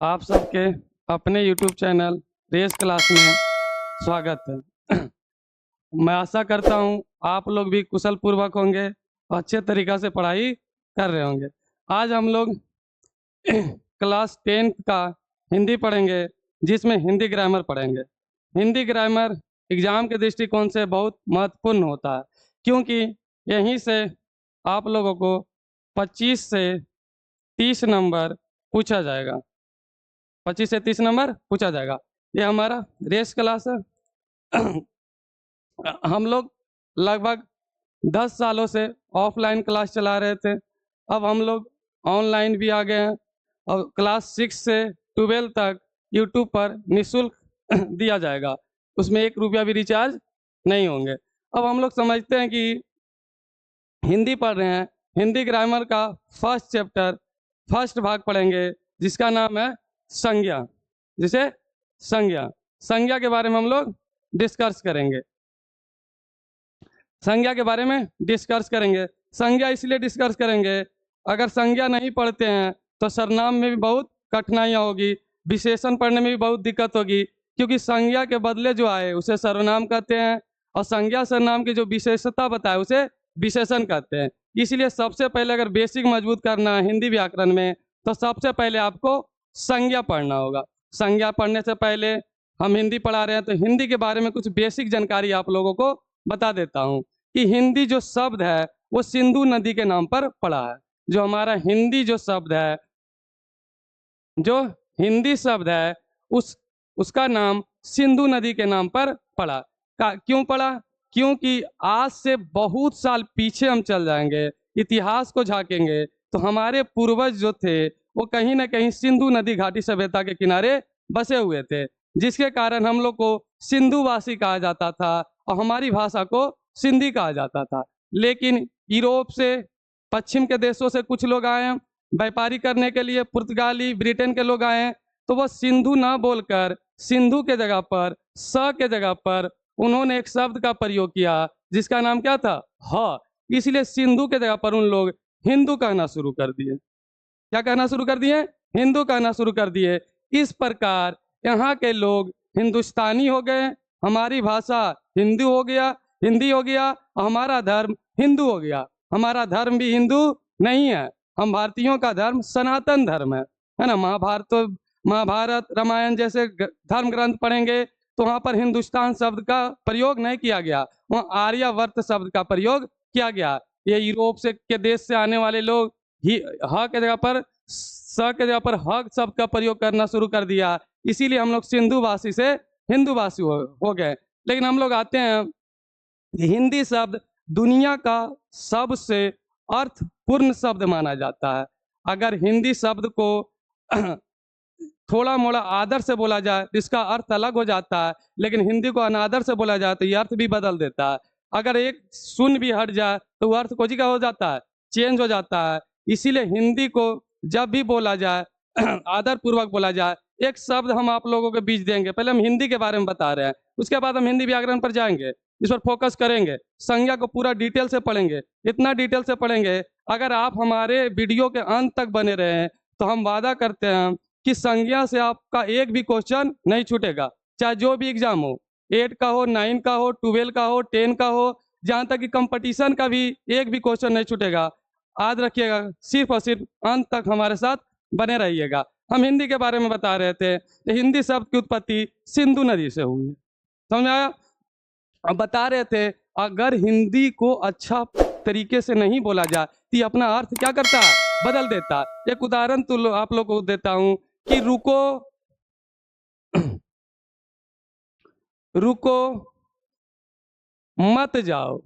आप सबके अपने YouTube चैनल रेस क्लास में स्वागत है। मैं आशा करता हूँ आप लोग भी कुशल पूर्वक होंगे और अच्छे तरीक़ा से पढ़ाई कर रहे होंगे। आज हम लोग क्लास 10 का हिंदी पढ़ेंगे, जिसमें हिंदी ग्रामर पढ़ेंगे। हिंदी ग्रामर एग्ज़ाम के दृष्टिकोण से बहुत महत्वपूर्ण होता है, क्योंकि यहीं से आप लोगों को 25 से 30 नंबर पूछा जाएगा। 25 से 30 नंबर पूछा जाएगा। ये हमारा रेस क्लास है। हम लोग लगभग 10 सालों से ऑफलाइन क्लास चला रहे थे। अब हम लोग ऑनलाइन भी आ गए हैं और क्लास 6 से 12 तक यूट्यूब पर निःशुल्क दिया जाएगा। उसमें 1 रुपया भी रिचार्ज नहीं होंगे। अब हम लोग समझते हैं कि हिंदी पढ़ रहे हैं, हिंदी ग्रामर का फर्स्ट चैप्टर फर्स्ट भाग पढ़ेंगे, जिसका नाम है संज्ञा। जिसे संज्ञा के बारे में हम लोग डिस्कस करेंगे। संज्ञा के बारे में डिस्कस करेंगे। संज्ञा इसलिए डिस्कस करेंगे, अगर संज्ञा नहीं पढ़ते हैं तो सर्वनाम में भी बहुत कठिनाइयाँ होगी, विशेषण पढ़ने में भी बहुत दिक्कत होगी, क्योंकि संज्ञा के बदले जो आए उसे सर्वनाम कहते हैं और संज्ञा सर्वनाम की जो विशेषता बताए उसे विशेषण कहते हैं। इसलिए सबसे पहले अगर बेसिक मजबूत करना है हिंदी व्याकरण में, तो सबसे पहले आपको संज्ञा पढ़ना होगा। संज्ञा पढ़ने से पहले हम हिंदी पढ़ा रहे हैं तो हिंदी के बारे में कुछ बेसिक जानकारी आप लोगों को बता देता हूँ कि हिंदी जो शब्द है वो सिंधु नदी के नाम पर पड़ा है। जो हमारा हिंदी जो शब्द है, जो हिंदी शब्द है उसका नाम सिंधु नदी के नाम पर पड़ा। क्यों पड़ा? क्योंकि आज से बहुत साल पीछे हम चल जाएंगे, इतिहास को झांकेंगे तो हमारे पूर्वज जो थे वो कहीं ना कहीं सिंधु नदी घाटी सभ्यता के किनारे बसे हुए थे, जिसके कारण हम लोग को सिंधुवासी कहा जाता था और हमारी भाषा को सिंधी कहा जाता था। लेकिन यूरोप से, पश्चिम के देशों से कुछ लोग आए हैं व्यापारी करने के लिए, पुर्तगाली ब्रिटेन के लोग आए हैं, तो वह सिंधु ना बोलकर सिंधु के जगह पर स के जगह पर उन्होंने एक शब्द का प्रयोग किया, जिसका नाम क्या था? ह। इसलिए सिंधु के जगह पर उन लोग हिंदू कहना शुरू कर दिए। क्या कहना शुरू कर दिए? हिंदू कहना शुरू कर दिए। इस प्रकार यहाँ के लोग हिंदुस्तानी हो गए, हमारी भाषा हिंदू हो गया, हिंदी हो गया और हमारा धर्म हिंदू हो गया। हमारा धर्म भी हिंदू नहीं है, हम भारतीयों का धर्म सनातन धर्म है ना। महाभारत रामायण जैसे धर्म ग्रंथ पढ़ेंगे तो वहाँ पर हिंदुस्तान शब्द का प्रयोग नहीं किया गया, वहाँ आर्यावर्त शब्द का प्रयोग किया गया। ये यूरोप से के देश से आने वाले लोग ही ह के जगह पर स के जगह पर ह शब्द का प्रयोग करना शुरू कर दिया, इसीलिए हम लोग सिंधुवासी से हिंदूवासी हो गए। लेकिन हम लोग आते हैं, हिंदी शब्द दुनिया का सबसे अर्थपूर्ण शब्द माना जाता है। अगर हिंदी शब्द को थोड़ा मोड़ा आदर से बोला जाए तो इसका अर्थ अलग हो जाता है, लेकिन हिंदी को अनादर से बोला जाए तो ये अर्थ भी बदल देता है। अगर एक शून्य भी हट जाए तो वह अर्थ को जी का हो जाता है, चेंज हो जाता है। इसीलिए हिंदी को जब भी बोला जाए आदर पूर्वक बोला जाए। एक शब्द हम आप लोगों के बीच देंगे, पहले हम हिंदी के बारे में बता रहे हैं, उसके बाद हम हिंदी व्याकरण पर जाएंगे, इस पर फोकस करेंगे, संज्ञा को पूरा डिटेल से पढ़ेंगे। इतना डिटेल से पढ़ेंगे, अगर आप हमारे वीडियो के अंत तक बने रहे तो हम वादा करते हैं कि संज्ञा से आपका एक भी क्वेश्चन नहीं छूटेगा, चाहे जो भी एग्जाम हो, 8 का हो, 9 का हो, 12 का हो, 10 का हो, जहाँ तक कि कंपटीशन का भी एक भी क्वेश्चन नहीं छूटेगा। याद रखिएगा, सिर्फ और सिर्फ अंत तक हमारे साथ बने रहिएगा। हम हिंदी के बारे में बता रहे थे, तो हिंदी शब्द की उत्पत्ति सिंधु नदी से हुई है, समझ आया? अब बता रहे थे, अगर हिंदी को अच्छा तरीके से नहीं बोला जाए तो ये अपना अर्थ क्या करता है? बदल देता है। एक उदाहरण तो आप लोग को देता हूं कि रुको रुको मत जाओ,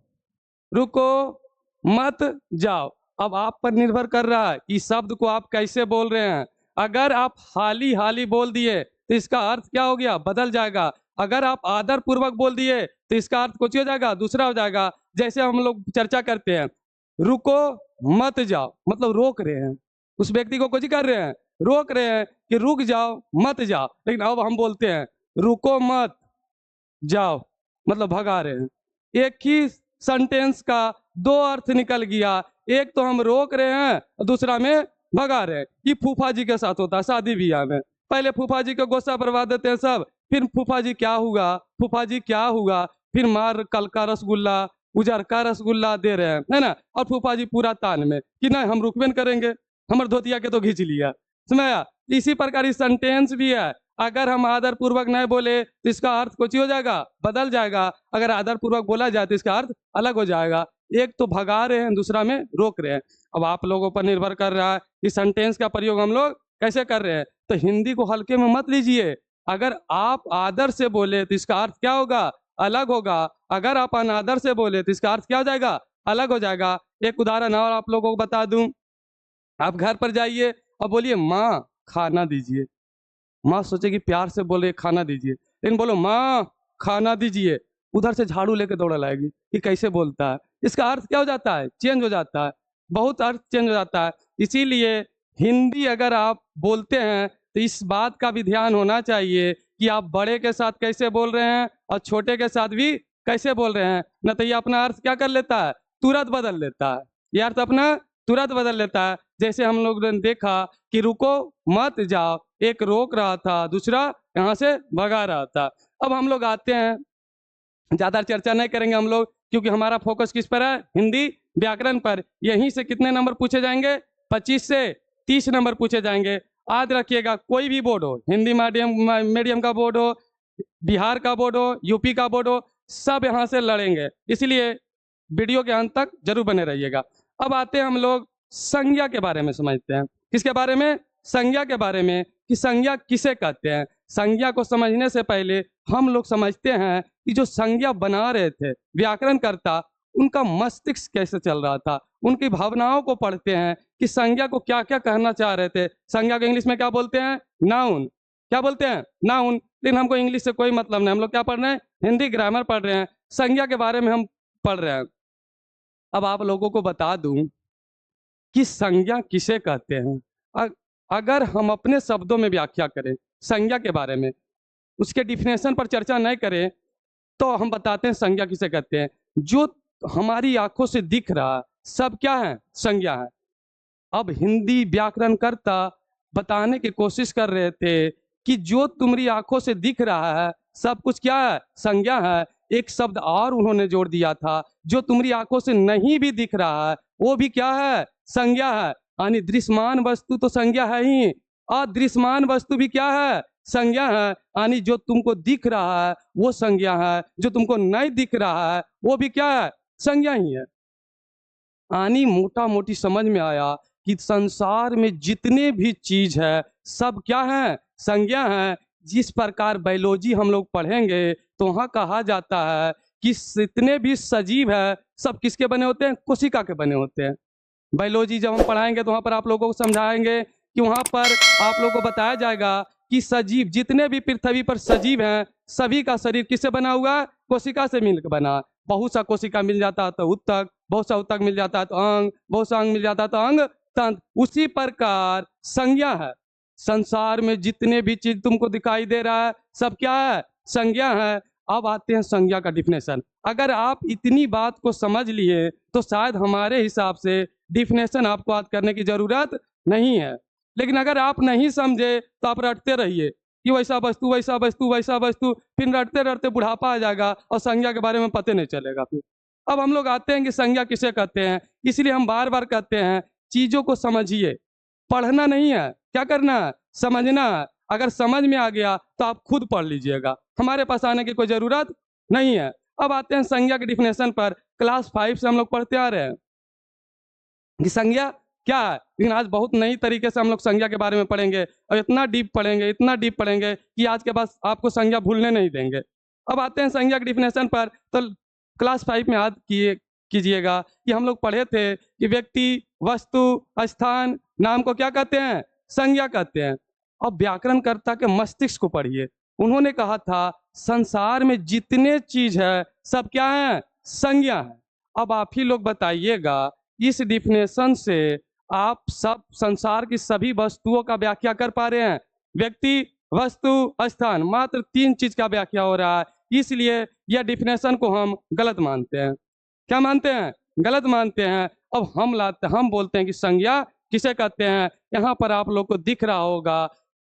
रुको मत जाओ। अब आप पर निर्भर कर रहा है कि शब्द को आप कैसे बोल रहे हैं। अगर आप हाली हाली बोल दिए तो इसका अर्थ क्या हो गया? बदल जाएगा। अगर आप आदर पूर्वक बोल दिए तो इसका अर्थ कुछ हो जाएगा, दूसरा हो जाएगा। जैसे हम लोग चर्चा करते हैं, रुको मत जाओ मतलब रोक रहे हैं, उस व्यक्ति को कुछ कर रहे हैं, रोक रहे हैं कि रुक जाओ मत जाओ। लेकिन अब हम बोलते हैं रुको मत जाओ मतलब भगा रहे हैं। एक ही सेंटेंस का दो अर्थ निकल गया, एक तो हम रोक रहे हैं, दूसरा में भगा रहे हैं। ये फूफा जी के साथ होता है शादी ब्याह में, पहले फूफा जी को गोसा बर्बाद देते हैं सब, फिर फूफा जी क्या हुआ, फूफा जी क्या हुआ, फिर मार कल का रसगुल्ला, उजर का रसगुल्ला दे रहे हैं, है ना। और फूफा जी पूरा तान में कि नहीं हम रुकबे न करेंगे, हमर धोतिया के तो खींच लिया, समझा। इसी प्रकार इस सेंटेंस भी है, अगर हम आदर पूर्वक नहीं बोले तो इसका अर्थ कुछ हो जाएगा, बदल जाएगा। अगर आदर पूर्वक बोला जाए तो इसका अर्थ अलग हो जाएगा। एक तो भगा रहे हैं, दूसरा में रोक रहे हैं। अब आप लोगों पर निर्भर कर रहा है इस सेंटेंस का प्रयोग हम लोग कैसे कर रहे हैं। तो हिंदी को हल्के में मत लीजिए। अगर आप आदर से बोले तो इसका अर्थ क्या होगा, अलग होगा। अगर आप अनादर से बोले तो इसका अर्थ क्या हो जाएगा, अलग हो जाएगा। एक उदाहरण और आप लोगों को बता दूं, आप घर पर जाइए और बोलिए माँ खाना दीजिए। माँ सोचेगी प्यार से बोले खाना दीजिए, लेकिन बोलो माँ खाना दीजिए, उधर से झाड़ू लेके दौड़ा लाएगी कि कैसे बोलता है। इसका अर्थ क्या हो जाता है, चेंज हो जाता है, बहुत अर्थ चेंज हो जाता है। इसीलिए हिंदी अगर आप बोलते हैं तो इस बात का भी ध्यान होना चाहिए कि आप बड़े के साथ कैसे बोल रहे हैं और छोटे के साथ भी कैसे बोल रहे हैं। न तो ये अपना अर्थ क्या कर लेता है, तुरंत बदल लेता है। ये अर्थ अपना तुरंत बदल लेता है। जैसे हम लोग ने देखा कि रुको मत जाओ, एक रोक रहा था, दूसरा यहाँ से भगा रहा था। अब हम लोग आते हैं, ज्यादा चर्चा नहीं करेंगे हम लोग, क्योंकि हमारा फोकस किस पर है, हिंदी व्याकरण पर। यहीं से कितने नंबर पूछे जाएंगे, 25 से 30 नंबर पूछे जाएंगे। याद रखिएगा, कोई भी बोर्ड हो, हिंदी मीडियम का बोर्ड हो, बिहार का बोर्ड हो, यूपी का बोर्ड हो, सब यहाँ से लड़ेंगे। इसलिए वीडियो के अंत तक जरूर बने रहिएगा। अब आते हैं हम लोग संज्ञा के बारे में समझते हैं। किसके बारे में, संज्ञा के बारे में, कि संज्ञा किसे कहते हैं। संज्ञा को समझने से पहले हम लोग समझते हैं कि जो संज्ञा बना रहे थे व्याकरणकर्ता, उनका मस्तिष्क कैसे चल रहा था, उनकी भावनाओं को पढ़ते हैं कि संज्ञा को क्या क्या कहना चाह रहे थे। संज्ञा को इंग्लिश में क्या बोलते हैं, नाउन। क्या बोलते हैं, नाउन। लेकिन हमको इंग्लिश से कोई मतलब नहीं, हम लोग क्या पढ़ रहे हैं, हिंदी ग्रामर पढ़ रहे हैं, संज्ञा के बारे में हम पढ़ रहे हैं। अब आप लोगों को बता दूं कि संज्ञा किसे कहते हैं। अगर हम अपने शब्दों में व्याख्या करें संज्ञा के बारे में, उसके डिफिनेशन पर चर्चा नहीं करें, तो हम बताते हैं संज्ञा किसे कहते हैं। जो हमारी आंखों से दिख रहा है सब क्या है, संज्ञा है। अब हिंदी व्याकरणकर्ता बताने की कोशिश कर रहे थे कि जो तुम्हारी आंखों से दिख रहा है सब कुछ क्या है, संज्ञा है। एक शब्द और उन्होंने जोड़ दिया था, जो तुम्हारी आंखों से नहीं भी दिख रहा है वो भी क्या है, संज्ञा है। यानी दृश्यमान वस्तु तो संज्ञा है ही, अदृश्यमान वस्तु भी क्या है, संज्ञा है। यानी जो तुमको दिख रहा है वो संज्ञा है, जो तुमको नहीं दिख रहा है वो भी क्या है, संज्ञा ही है। यानी मोटा मोटी समझ में आया कि संसार में जितने भी चीज है सब क्या है, संज्ञा है। जिस प्रकार बायोलॉजी हम लोग पढ़ेंगे तो वहाँ कहा जाता है कि जितने भी सजीव है सब किसके बने होते हैं, कोशिका के बने होते हैं। बायोलॉजी जब हम पढ़ाएंगे तो वहाँ पर आप लोगों को समझाएंगे कि वहाँ पर आप लोगों को बताया जाएगा कि सजीव जितने भी पृथ्वी पर सजीव हैं सभी का शरीर किससे बना हुआ है, कोशिका से मिलकर बना। बहुत सा कोशिका मिल जाता है तो उत्तक, बहुत सा उत्तक मिल जाता है तो अंग, बहुत सा अंग मिल जाता है तो अंग तंत्र। उसी प्रकार संज्ञा है। संसार में जितने भी चीज तुमको दिखाई दे रहा है सब क्या है, संज्ञा है। अब आते हैं संज्ञा का डिफिनेशन। अगर आप इतनी बात को समझ लिए तो शायद हमारे हिसाब से डिफिनेशन आपको याद करने की जरूरत नहीं है। लेकिन अगर आप नहीं समझे तो आप रटते रहिए कि वैसा वस्तु वैसा वस्तु वैसा वस्तु, फिर रटते रटते बुढ़ापा आ जाएगा और संज्ञा के बारे में पता नहीं चलेगा फिर। अब हम लोग आते हैं कि संज्ञा किसे कहते हैं। इसलिए हम बार बार कहते हैं चीजों को समझिए, पढ़ना नहीं है, क्या करना है, समझना है। अगर समझ में आ गया तो आप खुद पढ़ लीजिएगा, हमारे पास आने की कोई जरूरत नहीं है। अब आते हैं संज्ञा के डिफिनेशन पर। क्लास 5 से हम लोग पढ़ते आ रहे हैं कि संज्ञा क्या है, लेकिन आज बहुत नई तरीके से हम लोग संज्ञा के बारे में पढ़ेंगे और इतना डीप पढ़ेंगे, इतना डीप पढ़ेंगे कि आज के बाद आपको संज्ञा भूलने नहीं देंगे। अब आते हैं संज्ञा के डिफिनेशन पर। तो क्लास 5 में याद कीजिएगा कि हम लोग पढ़े थे कि व्यक्ति, वस्तु, स्थान, नाम को क्या कहते हैं, संज्ञा कहते हैं। अब व्याकरणकर्ता के मस्तिष्क को पढ़िए। उन्होंने कहा था संसार में जितने चीज है सब क्या है, संज्ञा है। अब आप ही लोग बताइएगा इस डिफिनेशन से आप सब संसार की सभी वस्तुओं का व्याख्या कर पा रहे हैं। व्यक्ति, वस्तु, स्थान, मात्र 3 चीज का व्याख्या हो रहा है। इसलिए यह डिफिनेशन को हम गलत मानते हैं। क्या मानते हैं, गलत मानते हैं। अब हम बोलते हैं कि संज्ञा किसे कहते हैं। यहाँ पर आप लोग को दिख रहा होगा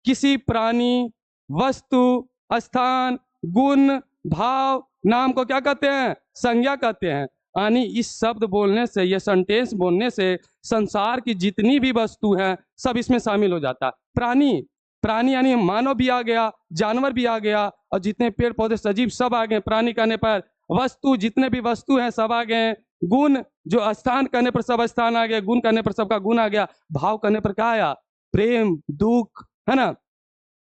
किसी प्राणी, वस्तु, स्थान, गुण, भाव, नाम को क्या कहते हैं? संज्ञा कहते हैं। यानी इस शब्द बोलने से, ये सेंटेंस बोलने से संसार की जितनी भी वस्तु हैं सब इसमें शामिल हो जाता है। प्राणी, प्राणी यानी मानव भी आ गया, जानवर भी आ गया, और जितने पेड़ पौधे सजीव सब आ गए प्राणी कहने पर। वस्तु, जितने भी वस्तु हैं सब आ गए। गुण, जो स्थान कहने पर सब स्थान आ गए, गुण कहने पर सबका गुण आ गया। भाव कहने पर क्या आया? प्रेम, दुख, है ना,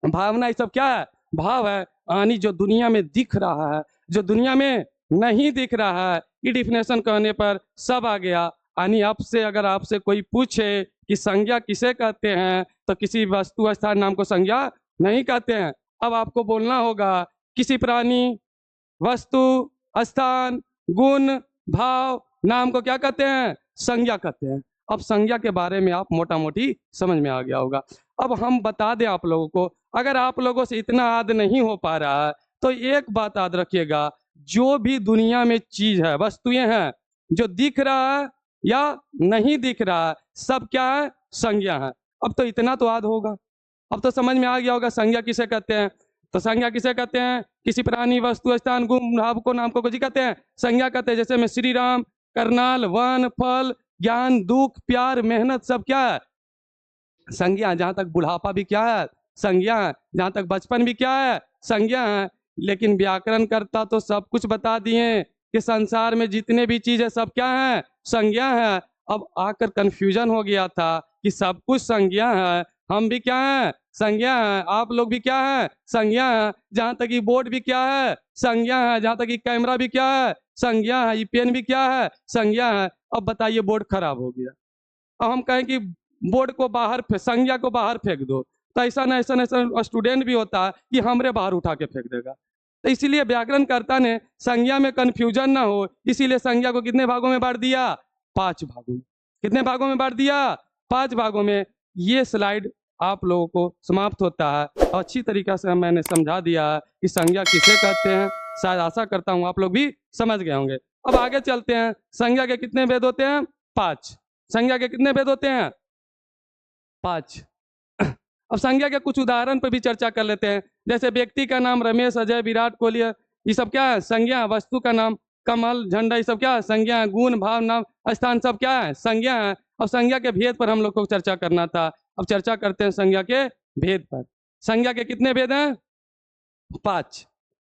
भावना, ये सब क्या है? भाव है। यानी जो दुनिया में दिख रहा है, जो दुनिया में नहीं दिख रहा है, ये डिफिनेशन कहने पर सब आ गया। यानी आपसे, अगर आपसे कोई पूछे कि संज्ञा किसे कहते हैं, तो किसी वस्तु, स्थान, नाम को संज्ञा नहीं कहते हैं। अब आपको बोलना होगा किसी प्राणी, वस्तु, स्थान, गुण, भाव, नाम को क्या कहते हैं? संज्ञा कहते हैं। अब संज्ञा के बारे में आप मोटा मोटी समझ में आ गया होगा। अब हम बता दें आप लोगों को, अगर आप लोगों से इतना याद नहीं हो पा रहा है तो एक बात याद रखिएगा, जो भी दुनिया में चीज है, वस्तुएं हैं, जो दिख रहा है या नहीं दिख रहा है, सब क्या है? संज्ञा है। अब तो इतना तो याद होगा, अब तो समझ में आ गया होगा संज्ञा किसे कहते हैं। तो संज्ञा किसे कहते हैं? किसी प्राणी, वस्तु, स्थान, गुण, भाव को, नाम को जी कहते हैं, संज्ञा कहते हैं। जैसे में श्री राम, करनाल, वन, फल, ज्ञान, दुख, प्यार, मेहनत, सब क्या है? संज्ञा। जहां तक बुढ़ापा भी क्या है? संज्ञा है। जहां तक बचपन भी क्या है? संज्ञा है। लेकिन व्याकरण करता तो सब कुछ बता दिए कि संसार में जितने भी चीज है सब क्या है? संज्ञा है। अब आकर कंफ्यूजन हो गया था कि सब कुछ संज्ञा है, हम भी क्या है? संज्ञा है। आप लोग भी क्या है? संज्ञा है। जहां तक ये बोर्ड भी क्या है? संज्ञा है। जहां तक ये कैमरा भी क्या है? संज्ञा है। ये पेन भी क्या है? संज्ञा है। अब बताइए, बोर्ड खराब हो गया, अब हम कहें कि बोर्ड को बाहर, संज्ञा को बाहर फेंक दो, तो ऐसा न ऐसा स्टूडेंट भी होता है कि हमरे बाहर उठा के फेंक देगा। तो इसीलिए व्याकरणकर्ता ने संज्ञा में कंफ्यूजन ना हो, इसीलिए संज्ञा को कितने भागों में बांट दिया? 5 भागों में। कितने भागों में बांट दिया? 5 भागों में। ये स्लाइड आप लोगों को समाप्त होता है। अच्छी तरीका से मैंने समझा दिया है कि संज्ञा किसे कहते हैं। शायद आशा करता हूँ आप लोग भी समझ गए होंगे। अब आगे चलते हैं। संज्ञा के कितने भेद होते हैं? 5। संज्ञा के कितने भेद होते हैं? 5। अब संज्ञा के कुछ उदाहरण पर भी चर्चा कर लेते हैं। जैसे व्यक्ति का नाम रमेश, अजय, विराट कोहली, ये सब क्या है? संज्ञा। वस्तु का नाम कमल, झंडा, ये सब क्या है? संज्ञा। गुण, भाव, नाम, स्थान, सब क्या है? संज्ञा है। और संज्ञा के भेद पर हम लोग को चर्चा करना था। अब चर्चा करते हैं संज्ञा के भेद पर। संज्ञा के कितने भेद हैं? 5।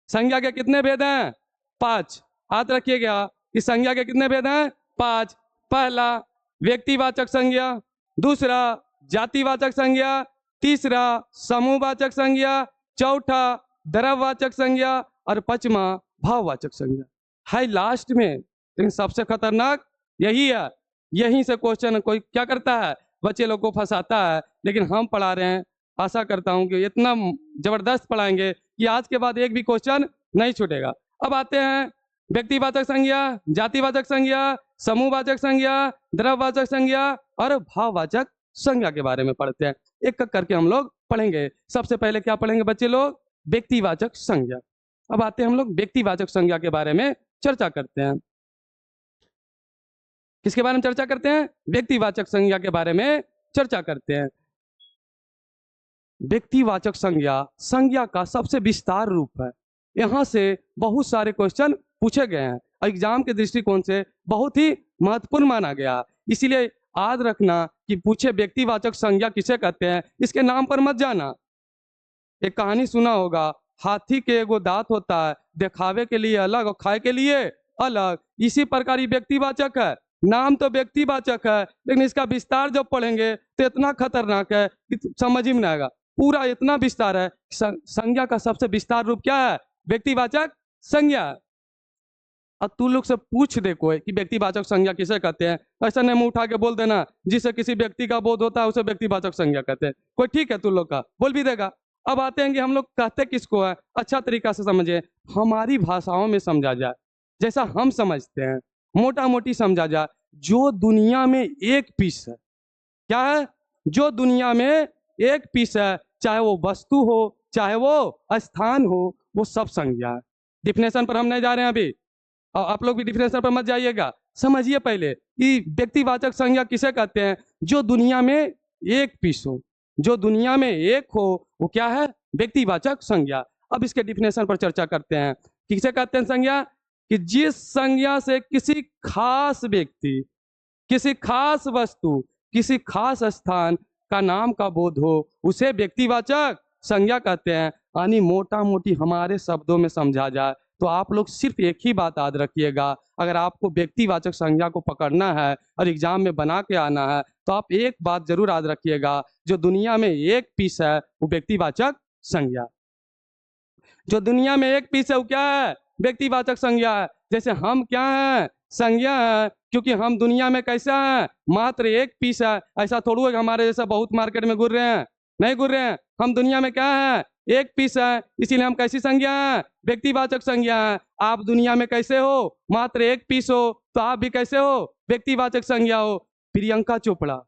संज्ञा के कितने भेद हैं? 5। याद रखिएगा कि संज्ञा के कितने भेद हैं? 5। पहला व्यक्तिवाचक संज्ञा, दूसरा जातिवाचक संज्ञा, तीसरा समूहवाचक संज्ञा, चौथा द्रव्यवाचक संज्ञा, और 5वां भाववाचक संज्ञा है लास्ट में। लेकिन सबसे खतरनाक यही है। यहीं से क्वेश्चन कोई क्या करता है? बच्चे लोग को फंसाता है। लेकिन हम पढ़ा रहे हैं, आशा करता हूं कि इतना जबरदस्त पढ़ाएंगे कि आज के बाद एक भी क्वेश्चन नहीं छूटेगा। अब आते हैं व्यक्तिवाचक संज्ञा, जातिवाचक संज्ञा, समूहवाचक संज्ञा, द्रव्यवाचक संज्ञा और भाववाचक संज्ञा के बारे में पढ़ते हैं। एक एक करके हम लोग पढ़ेंगे। सबसे पहले क्या पढ़ेंगे बच्चे लोग? व्यक्तिवाचक संज्ञा। अब आते हैं हम लोग व्यक्तिवाचक संज्ञा के बारे में चर्चा करते हैं। किसके बारे में चर्चा करते हैं? व्यक्तिवाचक संज्ञा के बारे में चर्चा करते हैं। व्यक्तिवाचक संज्ञा संज्ञा का सबसे विस्तार रूप है। यहाँ से बहुत सारे क्वेश्चन पूछे गए हैं और एग्जाम के दृष्टिकोण से बहुत ही महत्वपूर्ण माना गया। इसीलिए याद रखना कि पूछे व्यक्तिवाचक संज्ञा किसे कहते हैं, इसके नाम पर मत जाना। एक कहानी सुना होगा, हाथी के एगो दांत होता है, दिखावे के लिए अलग और खाए के लिए अलग। इसी प्रकार व्यक्तिवाचक है। नाम तो व्यक्तिवाचक है, लेकिन इसका विस्तार जब पढ़ेंगे तो इतना खतरनाक है कि समझ ही में नहीं आएगा। पूरा इतना विस्तार है। संज्ञा का सबसे विस्तार रूप क्या है? व्यक्तिवाचक संज्ञा। अब तू लोग से पूछ दे कोई कि व्यक्तिवाचक संज्ञा किसे कहते हैं, ऐसा नहीं मुंह उठा के बोल देना जिससे किसी व्यक्ति का बोध होता है उसे व्यक्तिवाचक संज्ञा कहते हैं। कोई ठीक है तू लोग का बोल भी देगा। अब आते हैं कि हम लोग कहते किसको है, अच्छा तरीका से समझे, हमारी भाषाओं में समझा जाए, जैसा हम समझते हैं, मोटा मोटी समझा जाए। जो दुनिया में एक पीस है, क्या है? जो दुनिया में एक पीस है, चाहे वो वस्तु हो चाहे वो स्थान हो, वो सब संज्ञा है। डिफिनेशन पर हम नहीं जा रहे हैं अभी, और आप लोग भी डिफिनेशन पर मत जाइएगा। समझिए पहले कि व्यक्तिवाचक संज्ञा किसे कहते हैं? जो दुनिया में एक पीस हो, जो दुनिया में एक हो वो क्या है? व्यक्तिवाचक संज्ञा। अब इसके डिफिनेशन पर चर्चा करते हैं। किसे कहते हैं संज्ञा? कि जिस संज्ञा से किसी खास व्यक्ति, किसी खास वस्तु, किसी खास स्थान का नाम का बोध हो, उसे व्यक्तिवाचक संज्ञा कहते हैं। यानी मोटा मोटी हमारे शब्दों में समझा जाए तो आप लोग सिर्फ एक ही बात याद रखिएगा, अगर आपको व्यक्तिवाचक संज्ञा को पकड़ना है और एग्जाम में बना के आना है तो आप एक बात जरूर याद रखिएगा, जो दुनिया में एक पीस है वो व्यक्तिवाचक संज्ञा। जो दुनिया में एक पीस है वो क्या है? व्यक्तिवाचक संज्ञा है। जैसे हम क्या हैं? संज्ञा है, क्योंकि हम दुनिया में कैसा है? मात्र एक पीस है। ऐसा थोड़ा है कि हमारे जैसा बहुत मार्केट में घूर रहे हैं, नहीं घूर रहे हैं। हम दुनिया में क्या है? एक पीस है, इसीलिए हम कैसी संज्ञा है? व्यक्तिवाचक संज्ञा है। आप दुनिया में कैसे हो? मात्र एक पीस हो, तो आप भी कैसे हो? व्यक्तिवाचक संज्ञा हो। प्रियंका चोपड़ा,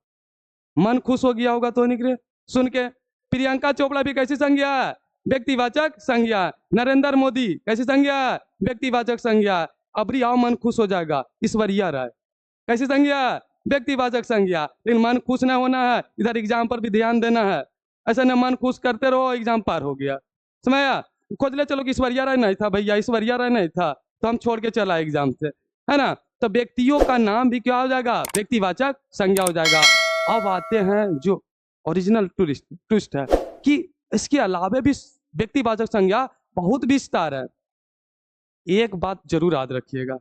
मन खुश हो गया होगा तो निकले सुन के। प्रियंका चोपड़ा भी कैसी संज्ञा है? व्यक्तिवाचक संज्ञा। नरेंद्र मोदी कैसी संज्ञा है? व्यक्तिवाचक संज्ञा। अबरी आओ मन खुश हो जाएगा, ईश्वरिया राय कैसी संज्ञा? व्यक्तिवाचक संज्ञा। लेकिन मन खुश ना होना है, इधर एग्जाम पर भी ध्यान देना है। ऐसा ना मन खुश करते रहो एग्जाम पार हो गया, समझा? खोज ले चलो कि ईश्वरिया राय नहीं था भैया, ईश्वरिया राय नहीं था तो हम छोड़ के चला एग्जाम से, है ना? तो व्यक्तियों का नाम भी क्या हो जाएगा? व्यक्तिवाचक संज्ञा हो जाएगा। अब आते हैं जो ओरिजिनल ट्विस्ट है कि इसके अलावा भी व्यक्तिवाचक संज्ञा बहुत विस्तार है। एक बात जरूर याद रखिएगा,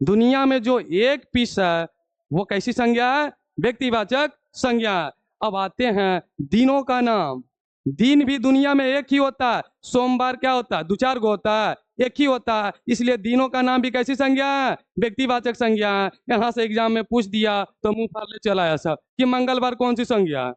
दुनिया में जो एक पीस है वो कैसी संज्ञा है? व्यक्तिवाचक संज्ञा है। अब आते हैं दिनों का नाम। दिन भी दुनिया में एक ही होता है। सोमवार क्या होता है? दो चार गो होता है, एक ही होता है। इसलिए दिनों का नाम भी कैसी संज्ञा है? व्यक्तिवाचक संज्ञा है। यहाँ से एग्जाम में पूछ दिया तो मुंह फाड़ ले चला ऐसा कि मंगलवार कौन सी संज्ञा है?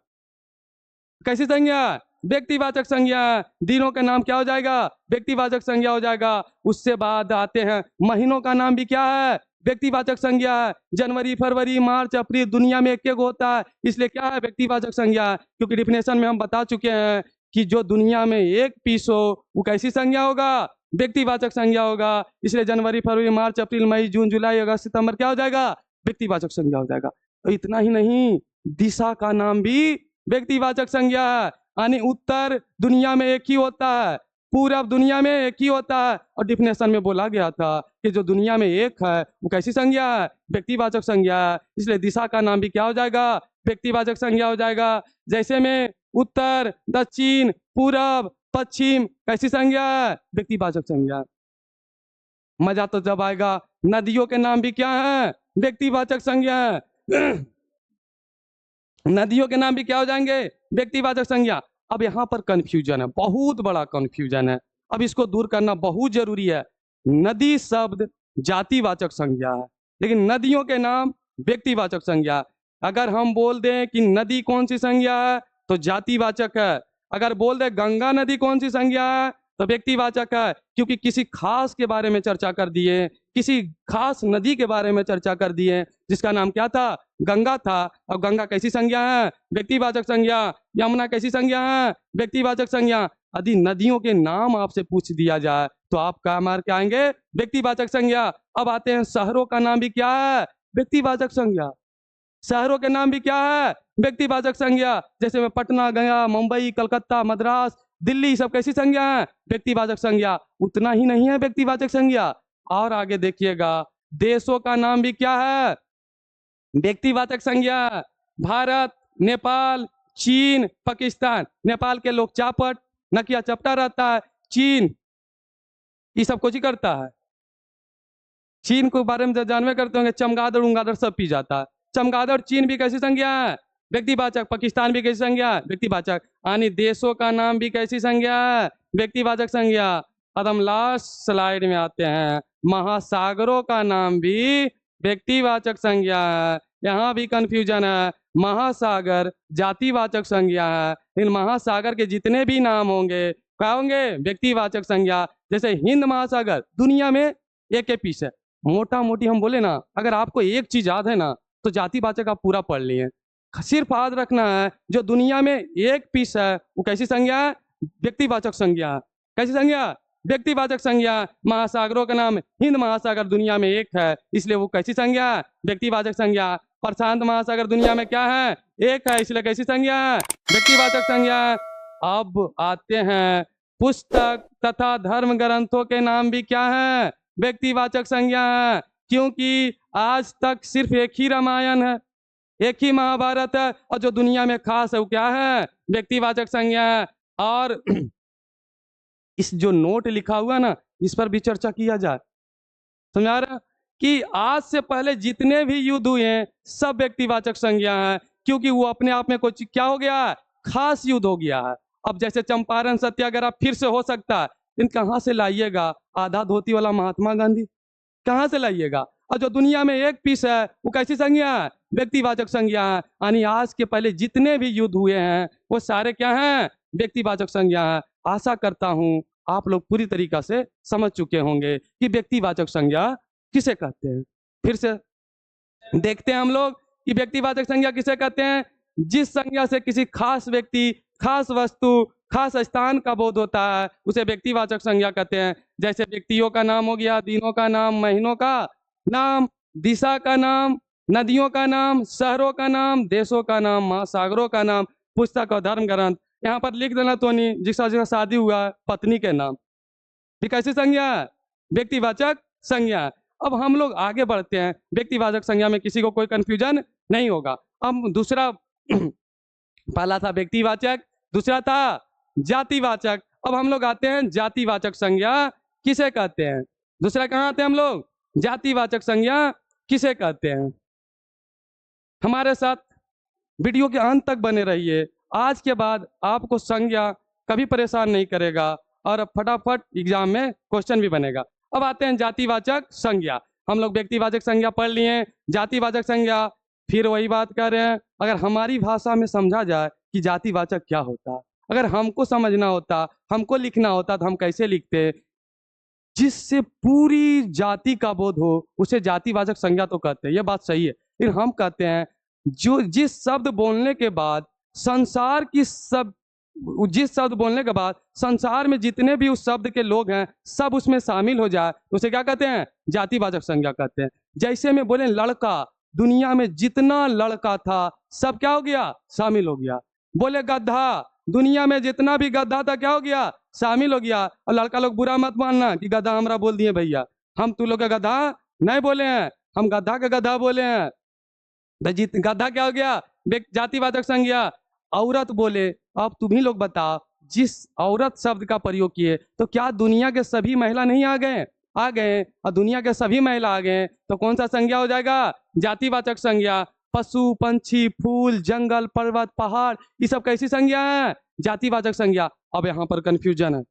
कैसी संज्ञा? व्यक्तिवाचक संज्ञा। दिनों का नाम क्या हो जाएगा? व्यक्तिवाचक संज्ञा हो जाएगा। उससे बाद आते हैं महीनों का नाम भी क्या है? व्यक्तिवाचक संज्ञा है। जनवरी, फरवरी, मार्च, अप्रैल दुनिया में एक एक होता है, इसलिए क्या है? व्यक्तिवाचक संज्ञा। क्योंकि डिफिनेशन में हम बता चुके हैं कि जो दुनिया में एक पीस हो वो कैसी संज्ञा होगा? व्यक्तिवाचक संज्ञा होगा। इसलिए जनवरी, फरवरी, मार्च, अप्रैल, मई, जून, जुलाई, अगस्त, सितंबर क्या हो जाएगा? व्यक्तिवाचक संज्ञा हो जाएगा। तो इतना ही नहीं, दिशा का नाम भी व्यक्तिवाचक संज्ञा है। यानी उत्तर दुनिया में एक ही होता है, पूरब दुनिया में एक ही होता है। और डिफिनेशन में बोला गया था कि जो दुनिया में एक है वो कैसी संज्ञा है? व्यक्तिवाचक संज्ञा है। इसलिए दिशा का नाम भी क्या हो जाएगा? व्यक्तिवाचक संज्ञा हो जाएगा। जैसे में उत्तर, दक्षिण, पूरब, पश्चिम कैसी संज्ञा है? व्यक्तिवाचक संज्ञा। मजा तो जब आएगा, नदियों के नाम भी क्या है? व्यक्तिवाचक संज्ञा है। नदियों के नाम भी क्या हो जाएंगे? व्यक्तिवाचक संज्ञा। अब यहाँ पर कंफ्यूजन है, बहुत बड़ा कंफ्यूजन है। अब इसको दूर करना बहुत जरूरी है। नदी शब्द जातिवाचक संज्ञा है, लेकिन नदियों के नाम व्यक्तिवाचक संज्ञा। अगर हम बोल दें कि नदी कौन सी संज्ञा है तो जातिवाचक है। अगर बोल दें गंगा नदी कौन सी संज्ञा है तो व्यक्तिवाचक है, क्योंकि किसी खास के बारे में चर्चा कर दिए, किसी खास नदी के बारे में चर्चा कर दिए जिसका नाम क्या था? गंगा था। अब गंगा कैसी संज्ञा है? व्यक्तिवाचक संज्ञा। यमुना कैसी संज्ञा है? व्यक्तिवाचक संज्ञा। यदि नदियों के नाम आपसे पूछ दिया जाए तो आप क्या मार के आएंगे? व्यक्तिवाचक संज्ञा। अब आते हैं शहरों का नाम भी क्या है? व्यक्तिवाचक संज्ञा। शहरों के नाम भी क्या है? व्यक्तिवाचक संज्ञा। जैसे मैं पटना गया, मुंबई, कलकत्ता, मद्रास, दिल्ली, सब कैसी संज्ञा है? व्यक्तिवाचक संज्ञा। उतना ही नहीं है व्यक्तिवाचक संज्ञा, और आगे देखिएगा, देशों का नाम भी क्या है? व्यक्तिवाचक संज्ञा। भारत, नेपाल, चीन, पाकिस्तान। नेपाल के लोग चापट नकिया चपटा रहता है। चीन ये सब कुछ ही करता है। चीन के बारे में जो जानवे करते होंगे, चमगादड़ उंगादड़ सब पी जाता है। चमगादड़ चीन भी कैसी संज्ञा है? व्यक्तिवाचक। पाकिस्तान भी कैसी संज्ञा? व्यक्तिवाचक। यानी देशों का नाम भी कैसी संज्ञा है? व्यक्तिवाचक संज्ञा। अब हम लास्ट स्लाइड में आते हैं, महासागरों का नाम भी व्यक्तिवाचक संज्ञा है। यहाँ भी कंफ्यूजन है। महासागर जातिवाचक संज्ञा है, लेकिन महासागर के जितने भी नाम होंगे क्या होंगे? व्यक्तिवाचक संज्ञा। जैसे हिंद महासागर दुनिया में एक पीस है। मोटा मोटी हम बोले ना, अगर आपको एक चीज याद है ना तो जातिवाचक आप पूरा पढ़ लिए। सिर्फ याद रखना है जो दुनिया में एक पीस है वो कैसी संज्ञा है? व्यक्तिवाचक संज्ञा। कैसी संज्ञा? व्यक्तिवाचक संज्ञा। महासागरों का नाम हिंद महासागर दुनिया में एक है, इसलिए वो कैसी संज्ञा? व्यक्तिवाचक संज्ञा। प्रशांत महासागर दुनिया में क्या है? एक है, इसलिए कैसी संज्ञा है? व्यक्तिवाचक संज्ञा है। अब आते हैं, पुस्तक तथा धर्म ग्रंथों के नाम भी क्या है? व्यक्तिवाचक संज्ञा है, क्योंकि आज तक सिर्फ एक ही रामायण है, एक ही महाभारत है, और जो दुनिया में खास है वो क्या है? व्यक्तिवाचक संज्ञा है। और इस जो नोट लिखा हुआ ना, इस पर भी चर्चा किया जाए। समझा रहा कि आज से पहले जितने भी युद्ध हुए हैं सब व्यक्तिवाचक संज्ञा है, क्योंकि वो अपने आप में कुछ क्या हो गया है? खास युद्ध हो गया है। अब जैसे चंपारण सत्याग्रह फिर से हो सकता है, इन कहाँ से लाइएगा? आधा धोती वाला महात्मा गांधी कहाँ से लाइएगा? और जो दुनिया में एक पीस है वो कैसी संज्ञा है? व्यक्तिवाचक संज्ञा है। यानी आज के पहले जितने भी युद्ध हुए हैं वो सारे क्या हैं? व्यक्तिवाचक संज्ञा है। आशा करता हूं आप लोग पूरी तरीका से समझ चुके होंगे कि व्यक्तिवाचक संज्ञा किसे कहते हैं। फिर से देखते हैं हम लोग कि व्यक्तिवाचक संज्ञा किसे कहते हैं। जिस संज्ञा से किसी खास व्यक्ति, खास वस्तु, खास स्थान का बोध होता है उसे व्यक्तिवाचक संज्ञा कहते हैं। जैसे व्यक्तियों का नाम हो गया, दिनों का नाम, महीनों का नाम, दिशा का नाम, नदियों का नाम, शहरों का नाम, देशों का नाम, महासागरों का नाम, पुस्तक और धर्म ग्रंथ। यहाँ पर लिख देना तो नहीं, जिसका जिसका शादी हुआ है पत्नी के नाम, ये कैसी संज्ञा है? व्यक्तिवाचक संज्ञा। अब हम लोग आगे बढ़ते हैं, व्यक्तिवाचक संज्ञा में किसी को कोई कंफ्यूजन नहीं होगा। अब दूसरा पहला था व्यक्तिवाचक, दूसरा था जातिवाचक। अब हम लोग आते हैं जातिवाचक संज्ञा किसे कहते हैं। दूसरा कहाँ आते हैं हम लोग? जातिवाचक संज्ञा किसे कहते हैं। हमारे साथ वीडियो के अंत तक बने रहिए। आज के बाद आपको संज्ञा कभी परेशान नहीं करेगा और फटाफट एग्जाम में क्वेश्चन भी बनेगा। अब आते हैं जातिवाचक संज्ञा। हम लोग व्यक्तिवाचक संज्ञा पढ़ लिए, जातिवाचक संज्ञा फिर वही बात कर रहे हैं। अगर हमारी भाषा में समझा जाए कि जातिवाचक क्या होता है, अगर हमको समझना होता, हमको लिखना होता तो हम कैसे लिखते? जिससे पूरी जाति का बोध हो उसे जातिवाचक संज्ञा तो कहते हैं, ये बात सही है। फिर हम कहते हैं जो जिस शब्द बोलने के बाद संसार की सब, जिस शब्द बोलने के बाद संसार में जितने भी उस शब्द के लोग हैं सब उसमें शामिल हो जाए उसे क्या कहते हैं? जातिवाचक संज्ञा कहते हैं। जैसे में बोले लड़का, दुनिया में जितना लड़का था सब क्या हो गया? शामिल हो गया। बोले गधा, दुनिया में जितना भी गधा था क्या हो गया? शामिल हो गया। और लड़का लोग बुरा मत मानना कि गधा हमरा बोल दिए भैया, हम तू लोग का गधा नहीं बोले हैं, हम गधा का गधा बोले हैं। गधा क्या हो गया? जातिवाचक संज्ञा। औरत बोले, अब तुम ही लोग बताओ, जिस औरत शब्द का प्रयोग किए तो क्या दुनिया के सभी महिला नहीं आ गए? आ गए। और दुनिया के सभी महिला आ गए तो कौन सा संज्ञा हो जाएगा? जातिवाचक संज्ञा। पशु, पंछी, फूल, जंगल, पर्वत, पहाड़, ये सब कैसी संज्ञा है? जातिवाचक संज्ञा। अब यहाँ पर कंफ्यूजन है,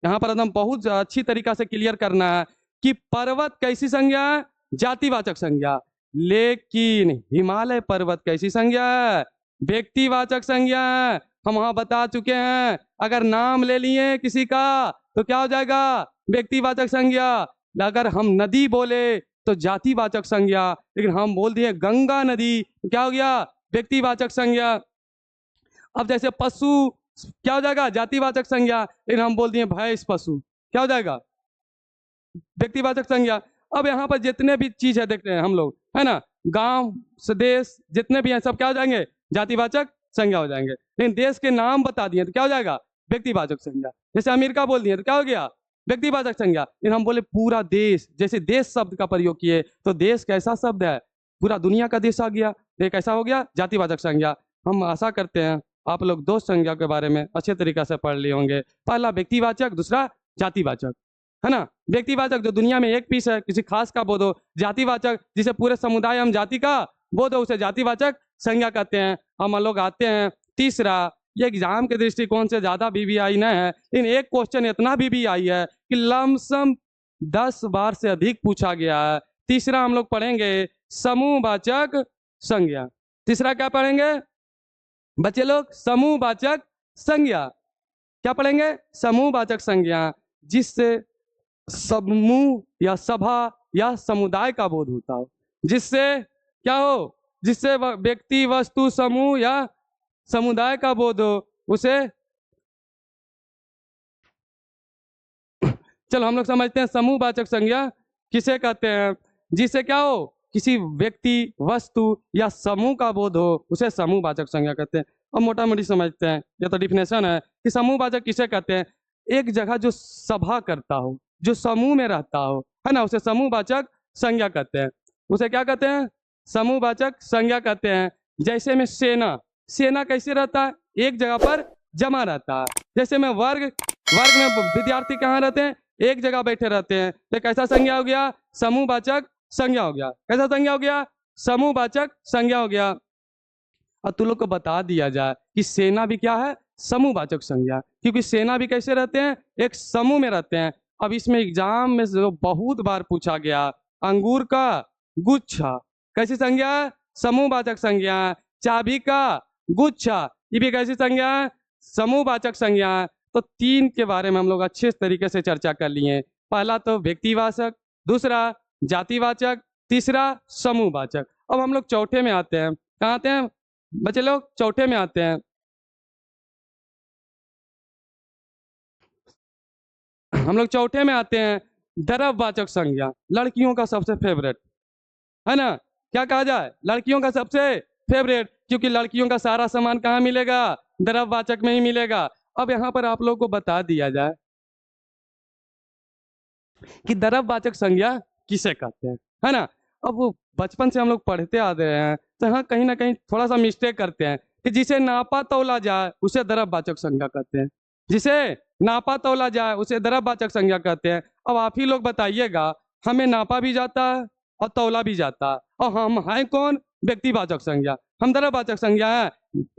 यहाँ पर एकदम बहुत अच्छी तरीका से क्लियर करना है कि पर्वत कैसी संज्ञा है? जातिवाचक संज्ञा। लेकिन हिमालय पर्वत कैसी संज्ञा है? व्यक्तिवाचक संज्ञा है। हम वहां बता चुके हैं, अगर नाम ले लिए किसी का तो क्या हो जाएगा? व्यक्तिवाचक संज्ञा। अगर हम नदी बोले तो जातिवाचक संज्ञा, लेकिन हम बोल दिए गंगा नदी तो क्या हो गया? व्यक्तिवाचक संज्ञा। अब जैसे पशु क्या हो जाएगा? जातिवाचक संज्ञा, लेकिन हम बोल दिए भैंस पशु, क्या हो जाएगा? व्यक्तिवाचक संज्ञा। अब यहाँ पर जितने भी चीज है देख रहे हैं हम लोग, है ना, गांव से देश जितने भी हैं सब क्या हो जाएंगे? जातिवाचक संज्ञा हो जाएंगे। लेकिन देश के नाम बता दिए तो क्या हो जाएगा? व्यक्तिवाचक संज्ञा। जैसे अमेरिका बोल दिए तो क्या हो गया? व्यक्तिवाचक संज्ञा। लेकिन हम बोले पूरा देश, जैसे देश शब्द का प्रयोग किए तो देश कैसा शब्द है? पूरा दुनिया का देश आ गया, ये कैसा हो गया? जातिवाचक संज्ञा। हम आशा करते हैं आप लोग दो संज्ञा के बारे में अच्छे तरीके से पढ़ लिए होंगे। पहला व्यक्तिवाचक, दूसरा जातिवाचक, है ना। व्यक्तिवाचक जो दुनिया में एक पीस है, किसी खास का बोध हो। जातिवाचक जिसे पूरे समुदाय हम जाति का बोध हो उसे जातिवाचक संज्ञा कहते हैं। हम लोग आते हैं तीसरा, ये एग्जाम के दृष्टिकोण से ज्यादा बीबीआई नहीं है, लेकिन एक क्वेश्चन इतना बीबीआई है कि लमसम 10 बार से अधिक पूछा गया है। तीसरा हम लोग पढ़ेंगे समूहवाचक संज्ञा। तीसरा क्या पढ़ेंगे बच्चे लोग? समूहवाचक संज्ञा। क्या पढ़ेंगे? समूहवाचक संज्ञा, जिससे समूह या सभा या समुदाय का बोध होता हो। जिससे क्या हो? जिससे व्यक्ति, वस्तु, समूह या समुदाय का बोध हो उसे, चलो हम लोग समझते हैं समूहवाचक संज्ञा किसे कहते हैं। जिससे क्या हो? किसी व्यक्ति, वस्तु या समूह का बोध हो उसे समूहवाचक संज्ञा कहते हैं। अब मोटा मोटी समझते हैं, ये तो डिफिनेशन है कि समूहवाचक किसे कहते हैं? एक जगह जो सभा करता हो, जो समूह में रहता हो, है ना, उसे समूहवाचक संज्ञा कहते हैं। उसे क्या कहते हैं? समूहवाचक संज्ञा कहते हैं। जैसे में सेना, सेना कैसे रहता है? एक जगह पर जमा रहता है। जैसे में वर्ग, वर्ग में विद्यार्थी कहाँ रहते हैं? एक जगह बैठे रहते हैं। तो कैसा संज्ञा हो गया? समूहवाचक संज्ञा हो गया। कैसा संज्ञा हो गया? समूहवाचक संज्ञा हो गया। और तुम लोग को बता दिया जाए कि सेना भी क्या है? समूहवाचक संज्ञा, क्योंकि सेना भी कैसे रहते हैं? एक समूह में रहते हैं। अब इसमें एग्जाम में जो बहुत बार पूछा गया, अंगूर का गुच्छा कैसी संज्ञा? समूहवाचक संज्ञा। चाबी का गुच्छा, ये भी कैसी संज्ञा? समूहवाचक संज्ञा। तो तीन के बारे में हम लोग अच्छे तरीके से चर्चा कर लिए। पहला तो व्यक्तिवाचक, दूसरा जातिवाचक, तीसरा समूहवाचक। अब हम लोग चौथे में आते हैं। कहाँ आते हैं बच्चे लोग? चौथे में आते हैं। हम लोग चौथे में आते हैं, द्रव्यवाचक संज्ञा। लड़कियों का सबसे फेवरेट, है ना? क्या कहा जाए? लड़कियों का सबसे फेवरेट, क्योंकि लड़कियों का सारा सामान कहाँ मिलेगा? द्रव्यवाचक में ही मिलेगा। अब यहाँ पर आप लोग को बता दिया जाए कि द्रव्यवाचक संज्ञा किसे कहते हैं, है ना? अब वो बचपन से हम लोग पढ़ते आ रहे हैं, तो हाँ कहीं ना कहीं थोड़ा सा मिस्टेक करते हैं कि जिसे नापा तौला जाए उसे द्रव्यवाचक संज्ञा कहते हैं। जिसे नापा तौला जाए उसे द्रव्यवाचक संज्ञा कहते हैं। अब आप ही लोग बताइएगा, हमें नापा भी जाता है और तौला भी जाता है, और हम हैं कौन? व्यक्तिवाचक संज्ञा। हम द्रव्यवाचक संज्ञा है?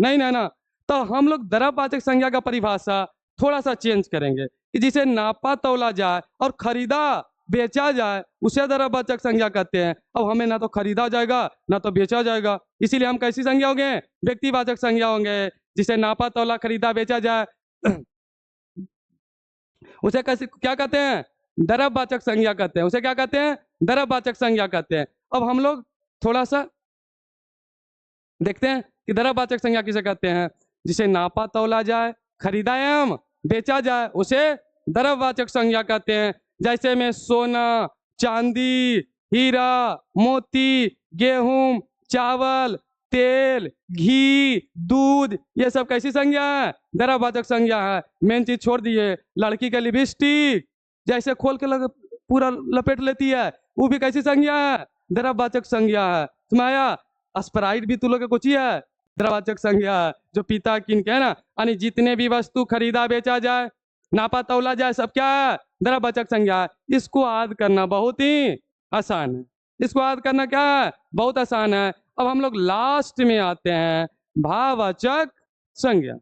नहीं ना ना। तो हम लोग द्रव्यवाचक संज्ञा का परिभाषा थोड़ा सा चेंज करेंगे कि जिसे नापा तौला जाए और खरीदा बेचा जाए उसे द्रव्यवाचक संज्ञा कहते हैं। अब हमें ना तो खरीदा जाएगा ना तो बेचा जाएगा, इसीलिए हम कैसी संज्ञा होंगे? व्यक्तिवाचक संज्ञा होंगे। जिसे नापा तौला खरीदा बेचा जाए उसे कैसे क्या कहते हैं? द्रव्यवाचक संज्ञा कहते हैं। उसे क्या कहते हैं? द्रव्यवाचक संज्ञा कहते हैं। अब हम लोग थोड़ा सा देखते हैं कि द्रव्यवाचक संज्ञा किसे कहते हैं। जिसे नापा तौला जाए, खरीदा एवं बेचा जाए उसे द्रव्यवाचक संज्ञा कहते हैं। जैसे में सोना, चांदी, हीरा, मोती, गेहूं, चावल, तेल, घी, दूध, ये सब कैसी संज्ञा है? द्रव्यवाचक संज्ञा है। मेन चीज छोड़ दिए, लड़की का लिपस्टिक जैसे खोल के पूरा लपेट लेती है, वो भी कैसी संज्ञा है? द्रव्यवाचक संज्ञा है। तुम्हें आया? स्प्राइट भी तुम लोग के कुछ ही है, द्रव्यवाचक संज्ञा है। जो पीता किन के है ना, यानी जितने भी वस्तु खरीदा बेचा जाए, नापा तौला जाए, सब क्या है? द्रव्यवाचक संज्ञा है। इसको याद करना बहुत ही आसान है। इसको याद करना क्या है? बहुत आसान है। अब हम लोग लास्ट में आते हैं, भाववाचक संज्ञा।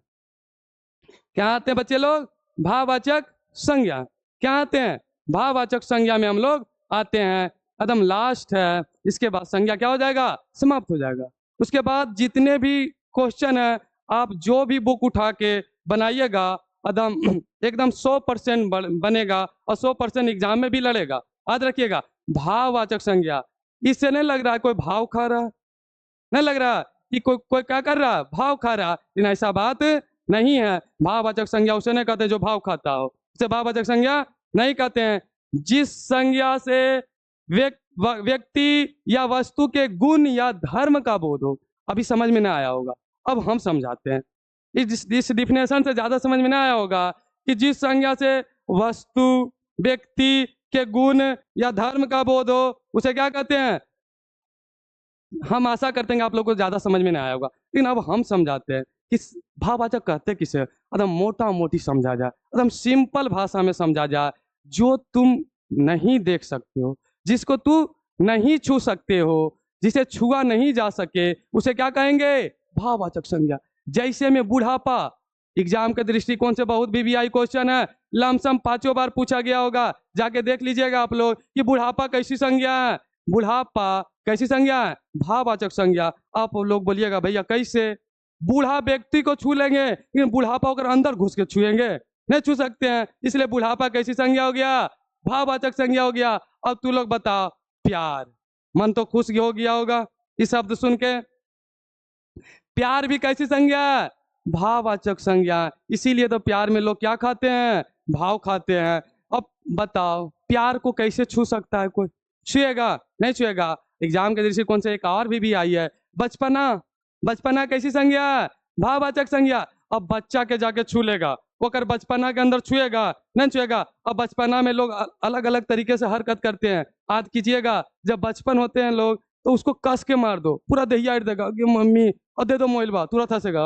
क्या आते हैं बच्चे लोग? भाववाचक संज्ञा। क्या आते हैं? भाववाचक संज्ञा में हम लोग आते हैं। एकदम लास्ट है, इसके बाद संज्ञा क्या हो जाएगा? समाप्त हो जाएगा। उसके बाद जितने भी क्वेश्चन है आप जो भी बुक उठा के बनाइएगा, एकदम 100% बनेगा और 100% एग्जाम में भी लड़ेगा। याद रखिएगा, भाववाचक संज्ञा। इससे नहीं लग रहा है कोई भाव खा रहा, नहीं लग रहा कि कोई क्या कर रहा है? भाव खा रहा, लेकिन ऐसा बात नहीं है। भाववाचक संज्ञा उसे नहीं कहते जो भाव खाता हो, उसे भाववाचक संज्ञा नहीं कहते हैं। जिस संज्ञा से व्यक्ति या वस्तु के गुण या धर्म का बोध हो। अभी समझ में ना आया होगा, अब हम समझाते हैं। इस डिफिनेशन से ज्यादा समझ में ना आया होगा कि जिस संज्ञा से वस्तु व्यक्ति के गुण या धर्म का बोध हो उसे क्या कहते हैं। हम आशा करते हैं आप लोगों को ज्यादा समझ में नहीं आया होगा, लेकिन अब हम समझाते हैं कि भाववाचक कहते किसे। एकदम मोटा मोटी समझा जाए, एकदम सिंपल भाषा में समझा जाए। जो तुम नहीं देख सकते हो, जिसको तू नहीं छू सकते हो, जिसे छुआ नहीं जा सके, उसे क्या कहेंगे? भाववाचक संज्ञा। जैसे में बुढ़ापा, एग्जाम के दृष्टिकोण से बहुत वीवीआई क्वेश्चन है, लमसम 5 बार पूछा गया होगा, जाके देख लीजिएगा आप लोग कि बुढ़ापा कैसी संज्ञा है। बुढ़ापा कैसी संज्ञा है? भाववाचक संज्ञा। आप लोग बोलिएगा भैया कैसे? बूढ़ा व्यक्ति को छू लेंगे, लेकिन बुढ़ापा होकर अंदर घुस के छुएंगे, नहीं छू सकते हैं। इसलिए बुढ़ापा कैसी संज्ञा हो गया? भाववाचक संज्ञा हो गया। अब तू लोग बताओ, प्यार। मन तो खुश हो गया होगा इस शब्द सुन के। प्यार भी कैसी संज्ञा है? भाववाचक संज्ञा। इसीलिए तो प्यार में लोग क्या खाते हैं? भाव खाते हैं। अब बताओ, प्यार को कैसे छू सकता है कोई? छुएगा? नहीं छुएगा। एग्जाम के दृष्टिकोण से एक और भी आई है, बचपना। बचपना कैसी संज्ञा है? भाववाचक संज्ञा। अब बच्चा के जाके छू लेगा, वो अगर बचपना के अंदर छुएगा, नहीं छुएगा। अब बचपना में लोग अलग अलग तरीके से हरकत करते हैं। आज कीजिएगा, जब बचपन होते हैं लोग तो उसको कस के मार दो, पूरा दहिया हिट देगा कि मम्मी और दे दो मोबाइल बा, तुरंत हंसेगा,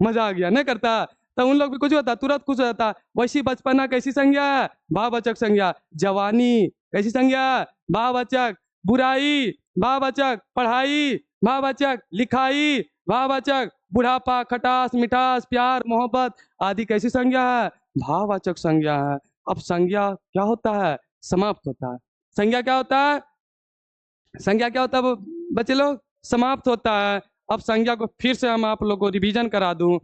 मजा आ गया, नहीं करता। तो उन लोग भी कुछ होता, तुरंत खुश हो जाता। वैसी बचपना कैसी संज्ञा है? भाववाचक संज्ञा। जवानी कैसी संज्ञा? भाववाचक। बुराई भाववाचक। पढ़ाई भाववाचक। लिखाई भाववाचक। बुढ़ापा, खटास, मिठास, प्यार, मोहब्बत आदि कैसी संज्ञा है? भाववाचक संज्ञा है। अब संज्ञा क्या होता है? समाप्त होता है। संज्ञा क्या होता है? संज्ञा क्या होता है बच्चे लोग? समाप्त होता है। अब संज्ञा को फिर से हम आप लोग को रिवीजन करा दूं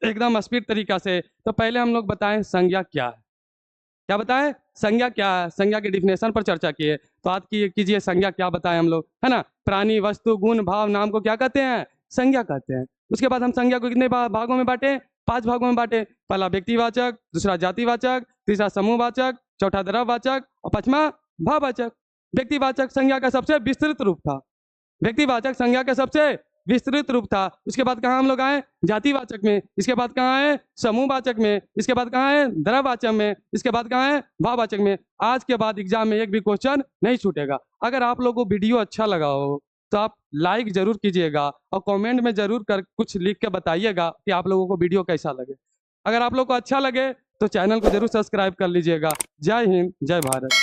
एकदम स्पीड तरीका से। तो पहले हम लोग बताएं संज्ञा क्या है। क्या बताएं? संज्ञा क्या है? संज्ञा के डिफिनेशन पर चर्चा किए। तो आज की कीजिए संज्ञा क्या बताएं हम लोग, है ना। प्राणी, वस्तु, गुण, भाव, नाम को क्या कहते हैं? संज्ञा कहते हैं। उसके बाद हम संज्ञा को कितने भागों में बांटे? 5 भागों में बांटे। पहला व्यक्तिवाचक, दूसरा जातिवाचक, तीसरा समूहवाचक, चौथा द्रव्यवाचक और पांचवा भाववाचक। व्यक्तिवाचक संज्ञा का सबसे विस्तृत रूप था। व्यक्तिवाचक संज्ञा का सबसे विस्तृत रूप था। उसके बाद कहाँ हम लोग आए? जातिवाचक में। इसके बाद कहाँ आए? समूहवाचक में। इसके बाद कहाँ आए? द्रव्यवाचक में। इसके बाद कहाँ आए? भाववाचक में। आज के बाद एग्जाम में एक भी क्वेश्चन नहीं छूटेगा। अगर आप लोगों को वीडियो अच्छा लगा हो तो आप लाइक जरूर कीजिएगा और कमेंट में जरूर कर कुछ लिख के बताइएगा कि आप लोगों को वीडियो कैसा लगे। अगर आप लोग को अच्छा लगे तो चैनल को जरूर सब्सक्राइब कर लीजिएगा। जय हिंद, जय भारत।